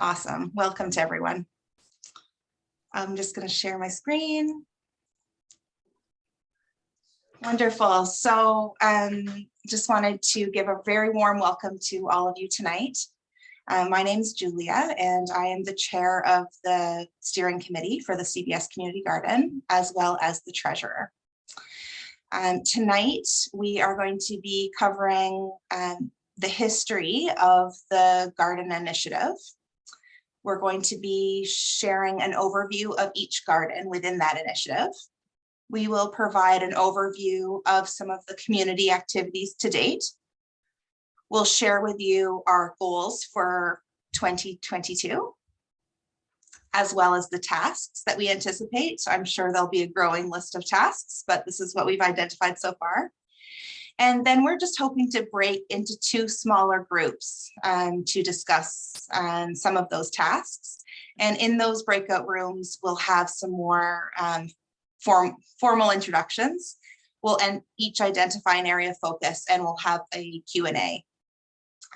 Awesome. Welcome to everyone. I'm just going to share my screen. Wonderful. So just wanted to give a very warm welcome to all of you tonight. My name is Julia, and I am the chair of the steering committee for the CBS Community Garden, as well as the treasurer. Tonight, we are going to be covering the history of the garden initiative. We're going to be sharing an overview of each garden within that initiative. We will provide an overview of some of the community activities to date. We'll share with you our goals for 2022, as well as the tasks that we anticipate. So I'm sure there'll be a growing list of tasks, but this is what we've identified so far. And then we're just hoping to break into two smaller groups to discuss some of those tasks. And in those breakout rooms, we'll have some more formal introductions. We'll each identify an area of focus, and we'll have a Q&A.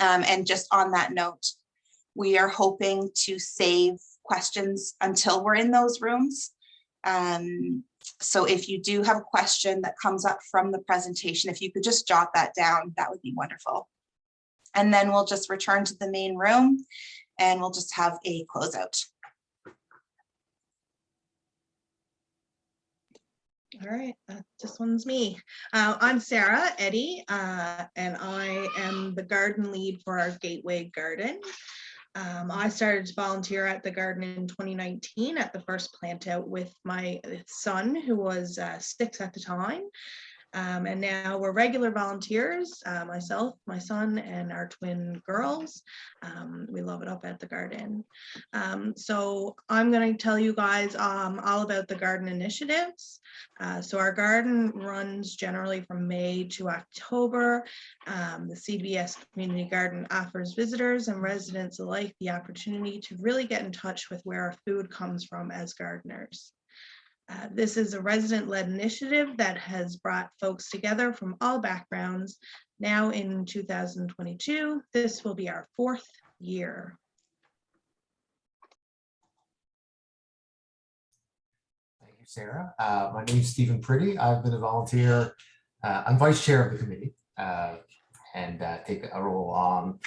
And just on that note, we are hoping to save questions until we're in those rooms. So if you do have a question that comes up from the presentation, if you could just jot that down, that would be wonderful. And then we'll just return to the main room and we'll just have a closeout. All right, this one's me. I'm Sarah Eddy, and I am the garden lead for our Gateway Garden. I started to volunteer at the garden in 2019 at the first plant out with my son, who was 6 at the time. And now we're regular volunteers, myself, my son, and our twin girls. We love it up at the garden. So I'm going to tell you guys all about the garden initiatives. So our garden runs generally from May to October. The CBS Community Garden offers visitors and residents alike the opportunity to really get in touch with where our food comes from as gardeners. This is a resident-led initiative that has brought folks together from all backgrounds. Now in 2022, this will be our 4th year. Thank you, Sarah. My name is Stephen Pretty. I've been a volunteer. I'm vice chair of the committee and take a role on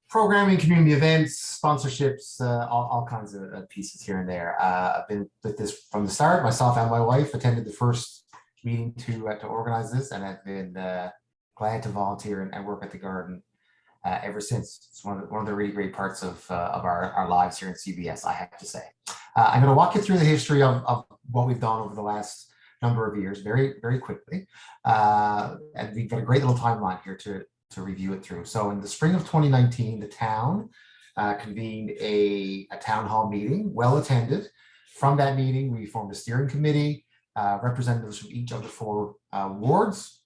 programming, community events, sponsorships, all kinds of pieces here and there. I've been with this from the start. Myself and my wife attended the first meeting to organize this, and I've been glad to volunteer and work at the garden ever since. It's one of the really great parts of our lives here in CBS, I have to say. I'm going to walk you through the history of what we've done over the last number of years very, very quickly. And we've got a great little timeline here to review it through. So in the spring of 2019, the town convened a town hall meeting, well attended. From that meeting, we formed a steering committee, representatives from each of the 4 wards,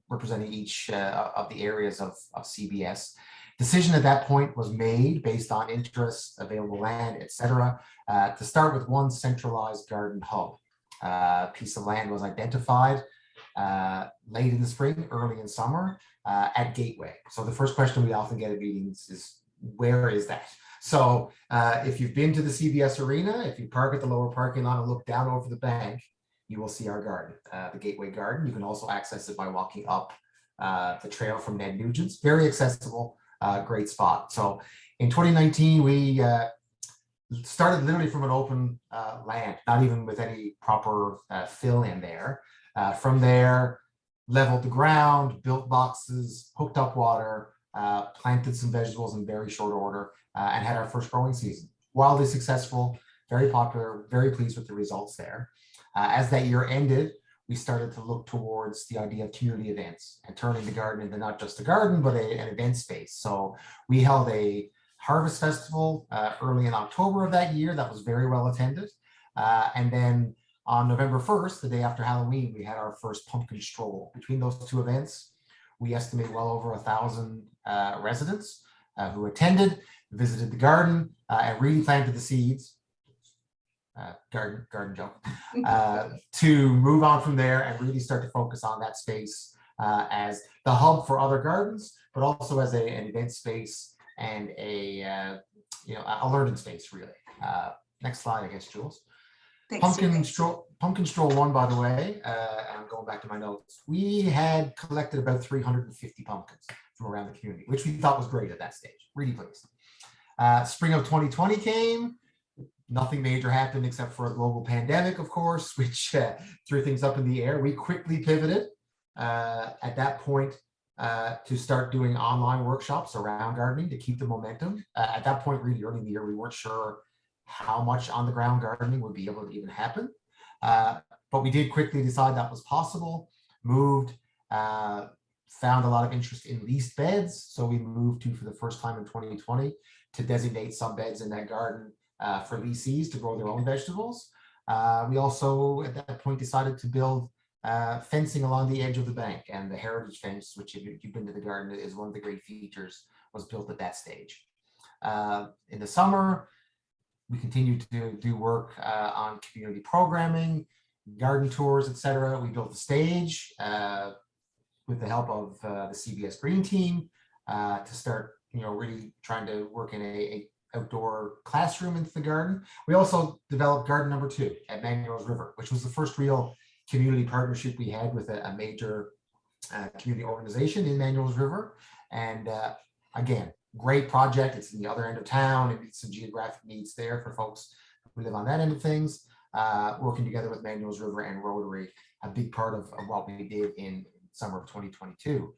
representing each of the areas of CBS. Decision at that point was made based on interest, available land, etc., to start with one centralized garden hub. Piece of land was identified late in the spring, early in summer, at Gateway. So the first question we often get at meetings is, where is that? So if you've been to the CBS Arena, if you park at the lower parking lot and look down over the bank, you will see our garden, the Gateway Garden. You can also access it by walking up the trail from Ned Nugent's. Very accessible, great spot. So in 2019, we started literally from an open land, not even with any proper fill in there. From there, leveled the ground, built boxes, hooked up water, planted some vegetables in very short order, and had our first growing season. Wildly successful, very popular, very pleased with the results there. As that year ended, we started to look towards the idea of community events and turning the garden into not just a garden, but an event space. So we held a harvest festival early in October of that year that was very well attended. And then on November 1st, the day after Halloween, we had our first pumpkin stroll. Between those 2 events, we estimate well over 1,000 residents who attended, visited the garden, and really planted the seeds. Garden joke, to move on from there and really start to focus on that space as the hub for other gardens, but also as an event space and a learning space, really. Next slide, I guess, Jules. Thanks, Stephen. Pumpkin Stroll 1, by the way, I'm going back to my notes. We had collected about 350 pumpkins from around the community, which we thought was great at that stage. Really pleased. Spring of 2020 came. Nothing major happened except for a global pandemic, of course, which threw things up in the air. We quickly pivoted at that point to start doing online workshops around gardening to keep the momentum. At that point, really early in the year, we weren't sure how much on the ground gardening would be able to even happen. But we did quickly decide that was possible, moved, found a lot of interest in leased beds. So we moved to, for the first time in 2020, to designate some beds in that garden for leasees to grow their own vegetables. We also, at that point, decided to build fencing along the edge of the bank, and the heritage fence, which if you've been to the garden is one of the great features, was built at that stage. In the summer, we continued to do work on community programming, garden tours, etc. We built the stage with the help of the CBS Green team to start, really trying to work in a outdoor classroom into the garden. We also developed garden number 2 at Manuel's River, which was the first real community partnership we had with a major community organization in Manuel's River. And again, great project. It's in the other end of town. It meets some geographic needs there for folks who live on that end of things. Working together with Manuel's River and Rotary, a big part of what we did in summer of 2022.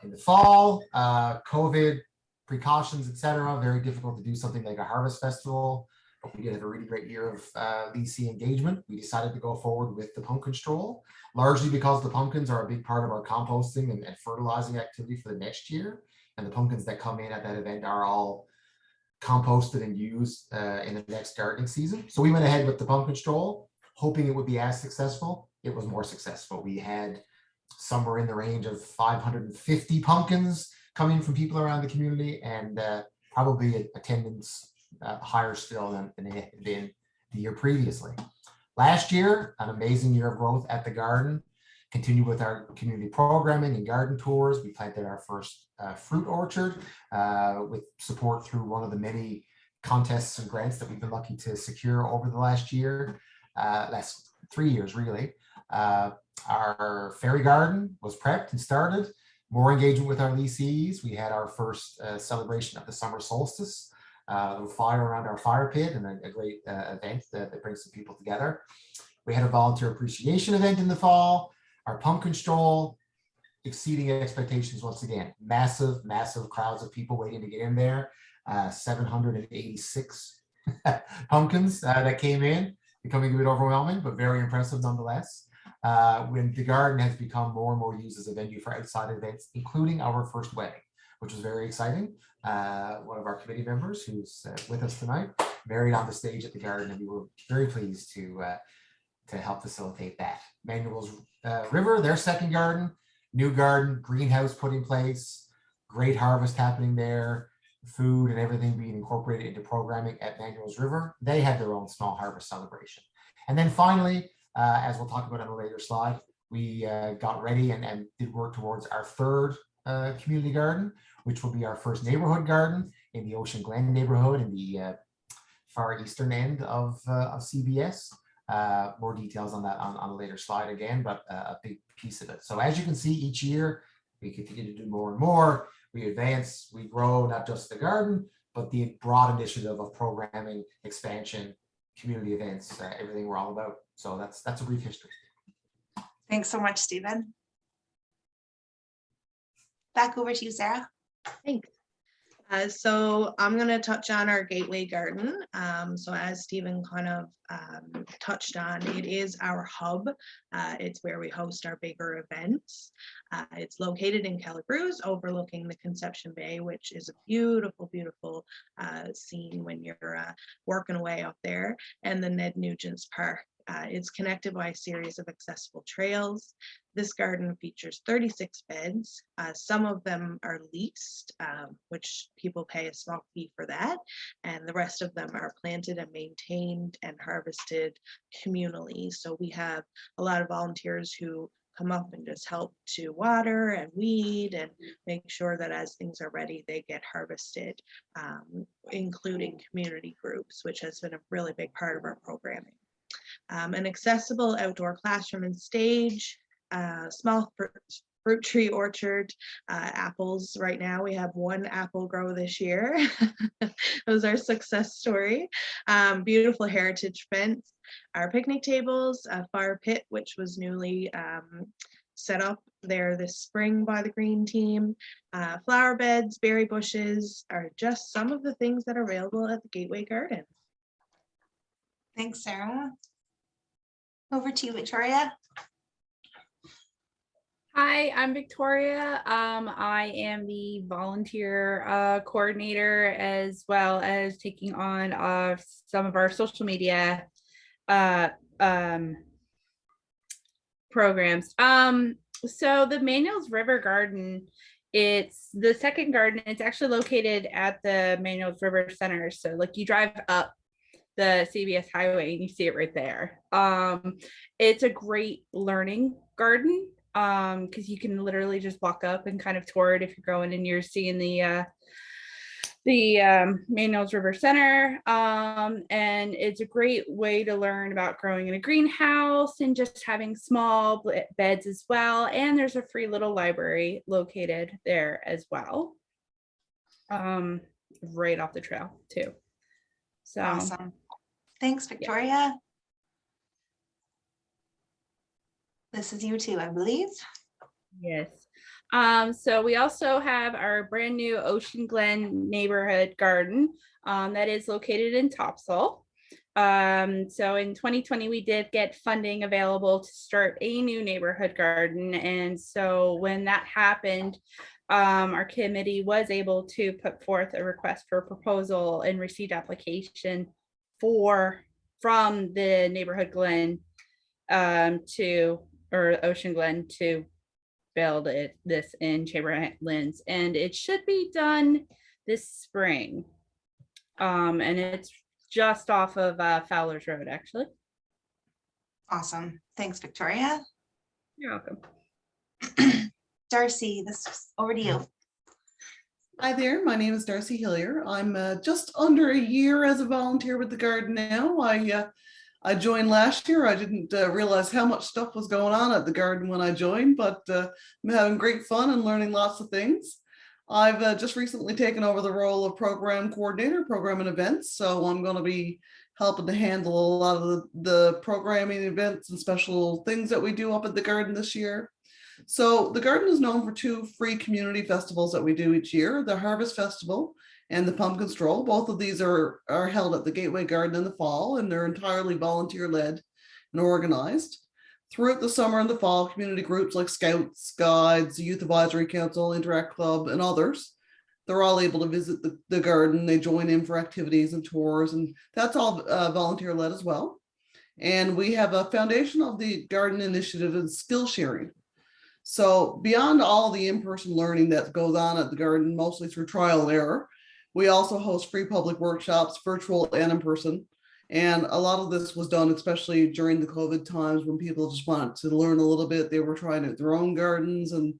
In the fall, COVID precautions, etc. Very difficult to do something like a harvest festival, but we did have a really great year of leasing engagement. We decided to go forward with the pumpkin stroll, largely because the pumpkins are a big part of our composting and fertilizing activity for the next year. And the pumpkins that come in at that event are all composted and used in the next gardening season. So we went ahead with the pumpkin stroll, hoping it would be as successful. It was more successful. We had somewhere in the range of 550 pumpkins coming from people around the community, and probably attendance higher still than it had been the year previously. Last year, an amazing year of growth at the garden. Continued with our community programming and garden tours. We planted our first fruit orchard with support through one of the many contests and grants that we've been lucky to secure over the last 3 years really. Our fairy garden was prepped and started. More engagement with our leasees. We had our first celebration of the summer solstice, with fire around our fire pit, and a great event that brings some people together. We had a volunteer appreciation event in the fall. Our pumpkin stroll exceeding expectations once again. Massive, massive crowds of people waiting to get in there. 786 pumpkins that came in, becoming a bit overwhelming, but very impressive nonetheless. When the garden has become more and more used as a venue for outside events, including our first wedding, which was very exciting. One of our committee members who's with us tonight married on the stage at the garden, and we were very pleased to help facilitate that. Manuel's River, their second garden, new garden, greenhouse put in place, great harvest happening there, food and everything being incorporated into programming at Manuel's River. They had their own small harvest celebration. And then finally, as we'll talk about on a later slide, we got ready and did work towards our third community garden, which will be our first neighborhood garden in the Ocean Glen neighborhood in the far eastern end of CBS. More details on that on a later slide again, but a big piece of it. So as you can see, each year we continue to do more and more. We advance, we grow not just the garden, but the broad initiative of programming, expansion, community events, everything we're all about. So that's a brief history. Thanks so much, Stephen. Back over to you, Sarah. Thanks. So I'm going to touch on our Gateway Garden. So as Stephen kind of touched on, it is our hub. It's where we host our bigger events. It's located in Calabrews, overlooking the Conception Bay, which is a beautiful, beautiful scene when you're working away up there, and the Ned Nugent's Park. It's connected by a series of accessible trails. This garden features 36 beds. Some of them are leased, which people pay a small fee for that. And the rest of them are planted and maintained and harvested communally. So we have a lot of volunteers who come up and just help to water and weed and make sure that as things are ready, they get harvested, including community groups, which has been a really big part of our programming. An accessible outdoor classroom and stage, small fruit tree orchard, apples. Right now we have one apple grow this year. That was our success story. Beautiful heritage fence, our picnic tables, a fire pit, which was newly set up there this spring by the green team. Flower beds, berry bushes are just some of the things that are available at the Gateway Garden. Thanks, Sarah. Over to you, Victoria. Hi, I'm Victoria. I am the volunteer coordinator, as well as taking on some of our social media programs. So the Manuels River Garden, it's the second garden. It's actually located at the Manuels River Center. So like you drive up the CBS highway and you see it right there. It's a great learning garden because you can literally just walk up and kind of tour it if you're going and you're seeing the Manuels River Center. And it's a great way to learn about growing in a greenhouse and just having small beds as well. And there's a free little library located there as well. Right off the trail too. So Awesome. Thanks, Victoria. Yeah. This is you too, I believe. Yes. So we also have our brand new Ocean Glen neighborhood garden that is located in Topsail. So in 2020, we did get funding available to start a new neighborhood garden. And so when that happened, our committee was able to put forth a request for proposal and received application from the neighborhood Glen or Ocean Glen to build this in Chamberlain's, and it should be done this spring. And it's just off of Fowler's Road, actually. Awesome. Thanks, Victoria. You're welcome. Darcy, this is over to you. Hi there, my name is Darcy Hillier. I'm just under a year as a volunteer with the garden now. I joined last year. I didn't realize how much stuff was going on at the garden when I joined, but I'm having great fun and learning lots of things. I've just recently taken over the role of program coordinator, program and events. So I'm going to be helping to handle a lot of the programming events and special things that we do up at the garden this year. So the garden is known for two free community festivals that we do each year, the Harvest Festival and the Pumpkin Stroll. Both of these are held at the Gateway Garden in the fall, and they're entirely volunteer-led and organized. Throughout the summer and the fall, community groups like Scouts, Guides, Youth Advisory Council, Interact Club, and others, they're all able to visit the garden. They join in for activities and tours, and that's all volunteer-led as well. And we have a foundation of the garden initiative and skill sharing. So beyond all the in-person learning that goes on at the garden, mostly through trial and error, we also host free public workshops, virtual and in person. And a lot of this was done, especially during the COVID times when people just wanted to learn a little bit. They were trying out their own gardens and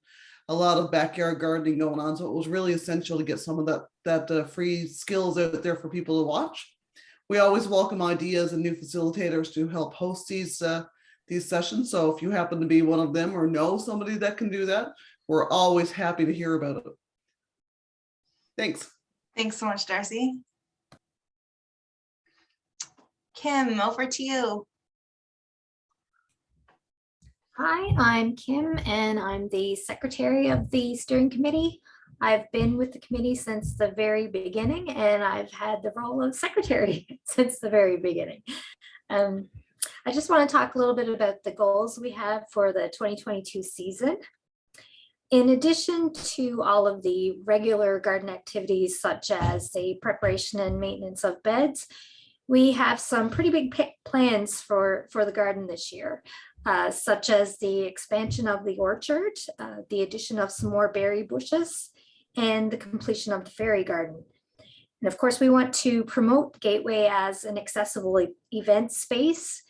a lot of backyard gardening going on. So it was really essential to get some of that free skills out there for people to watch. We always welcome ideas and new facilitators to help host these sessions. So if you happen to be one of them or know somebody that can do that, we're always happy to hear about it. Thanks. Thanks so much, Darcy. Kim, over to you. Hi, I'm Kim, and I'm the secretary of the steering committee. I've been with the committee since the very beginning, and I've had the role of secretary since the very beginning. I just want to talk a little bit about the goals we have for the 2022 season. In addition to all of the regular garden activities, such as the preparation and maintenance of beds, we have some pretty big plans for the garden this year, such as the expansion of the orchard, the addition of some more berry bushes, and the completion of the fairy garden. And of course, we want to promote Gateway as an accessible event space,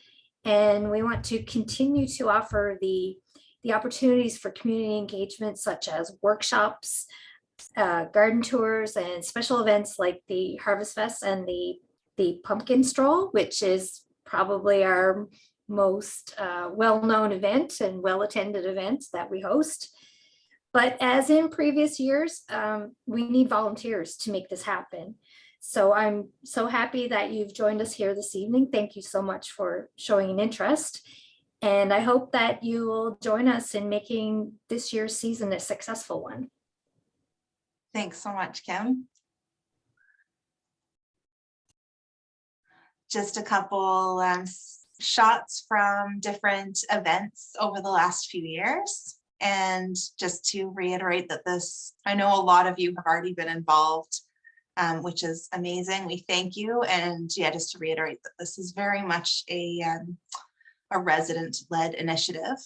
and we want to continue to offer the the opportunities for community engagement such as workshops, garden tours, and special events like the Harvest Fest and the Pumpkin Stroll, which is probably our most well-known event and well-attended event that we host. But as in previous years, we need volunteers to make this happen. So I'm so happy that you've joined us here this evening. Thank you so much for showing an interest. And I hope that you will join us in making this year's season a successful one. Thanks so much, Kim. Just a couple shots from different events over the last few years. And just to reiterate that this, I know a lot of you have already been involved, which is amazing. We thank you. And yeah, just to reiterate that this is very much a resident-led initiative.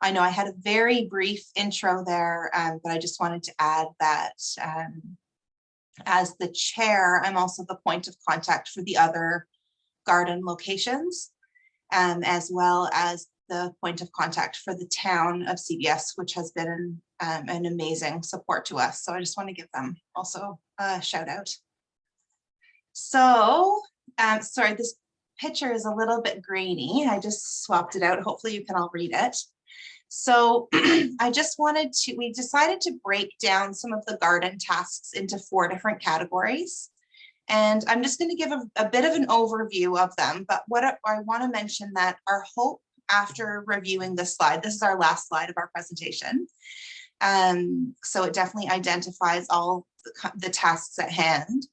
I know I had a very brief intro there, but I just wanted to add that as the chair, I'm also the point of contact for the other garden locations, as well as the point of contact for the town of CBS, which has been an amazing support to us. So I just want to give them also a shout out. So, sorry, this picture is a little bit grainy. I just swapped it out. Hopefully you can all read it. So I just wanted to, we decided to break down some of the garden tasks into 4 different categories. And I'm just going to give a bit of an overview of them. But what I want to mention that our hope after reviewing this slide, this is our last slide of our presentation. So it definitely identifies all the tasks at hand.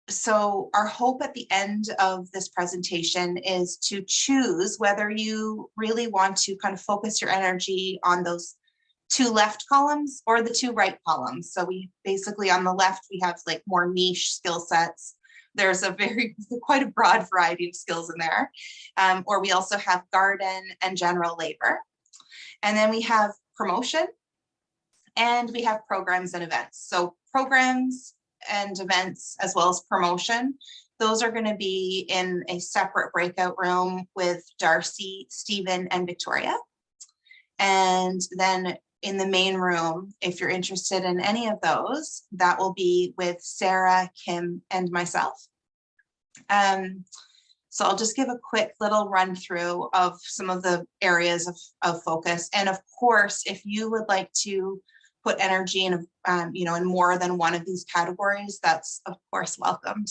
So our hope at the end of this presentation is to choose whether you really want to kind of focus your energy on those 2 left columns or the 2 right columns. So we basically on the left, we have like more niche skill sets. There's quite a broad variety of skills in there. Or we also have garden and general labor. And then we have promotion and we have programs and events. So programs and events as well as promotion, those are going to be in a separate breakout room with Darcy, Stephen, and Victoria. And then in the main room, if you're interested in any of those, that will be with Sarah, Kim, and myself. So I'll just give a quick little run through of some of the areas of focus. And of course, if you would like to put energy in, in more than one of these categories, that's of course welcomed.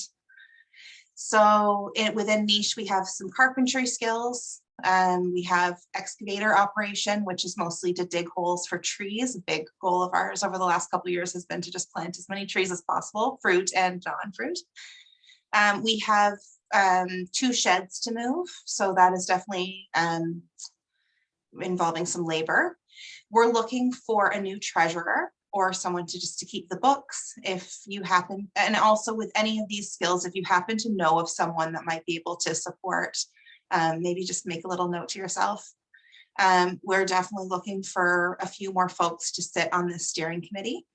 So within niche, we have some carpentry skills. We have excavator operation, which is mostly to dig holes for trees. A big goal of ours over the last couple of years has been to just plant as many trees as possible, fruit and non-fruit. We have 2 sheds to move, so that is definitely involving some labor. We're looking for a new treasurer or someone to keep the books if you happen, and also with any of these skills, if you happen to know of someone that might be able to support, maybe just make a little note to yourself. We're definitely looking for a few more folks to sit on the steering committee.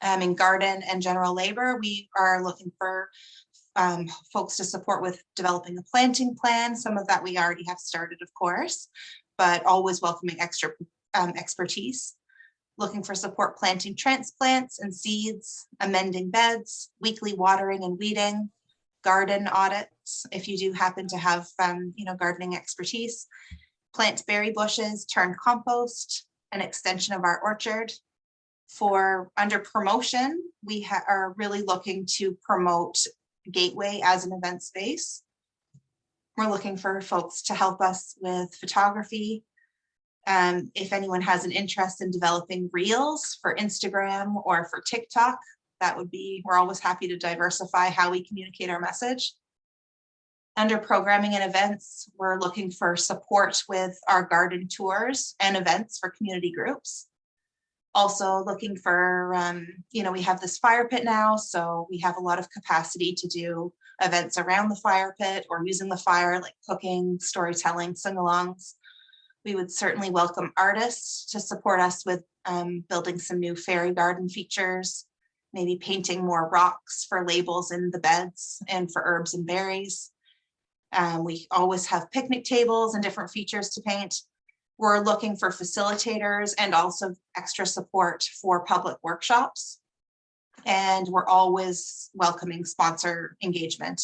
In garden and general labor, we are looking for folks to support with developing a planting plan. Some of that we already have started, of course, but always welcoming extra expertise. Looking for support planting transplants and seeds, amending beds, weekly watering and weeding, garden audits, if you do happen to have gardening expertise, plant berry bushes, turn compost, an extension of our orchard. For under promotion, we are really looking to promote Gateway as an event space. We're looking for folks to help us with photography. If anyone has an interest in developing reels for Instagram or for TikTok, we're always happy to diversify how we communicate our message. Under programming and events, we're looking for support with our garden tours and events for community groups. Also looking for, we have this fire pit now, so we have a lot of capacity to do events around the fire pit or using the fire, like cooking, storytelling, sing-alongs. We would certainly welcome artists to support us with building some new fairy garden features, maybe painting more rocks for labels in the beds and for herbs and berries. We always have picnic tables and different features to paint. We're looking for facilitators and also extra support for public workshops. And we're always welcoming sponsor engagement.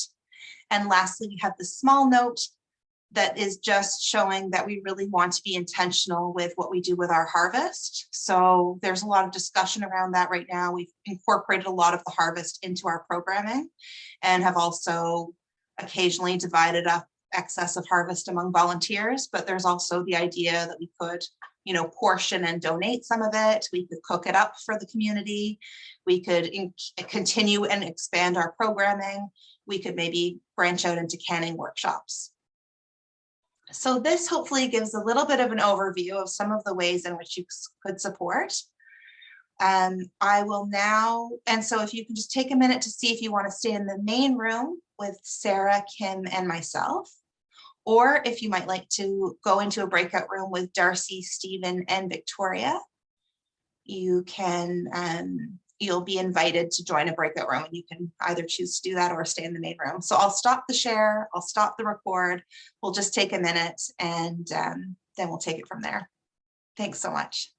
And lastly, we have the small note that is just showing that we really want to be intentional with what we do with our harvest. So there's a lot of discussion around that right now. We've incorporated a lot of the harvest into our programming and have also occasionally divided up excess of harvest among volunteers, but there's also the idea that we could, portion and donate some of it. We could cook it up for the community. We could continue and expand our programming. We could maybe branch out into canning workshops. So this hopefully gives a little bit of an overview of some of the ways in which you could support. I will now, and so if you can just take a minute to see if you want to stay in the main room with Sarah, Kim, and myself, or if you might like to go into a breakout room with Darcy, Stephen, and Victoria, you can, you'll be invited to join a breakout room, and you can either choose to do that or stay in the main room. So I'll stop the share, I'll stop the record. We'll just take a minute and then we'll take it from there. Thanks so much.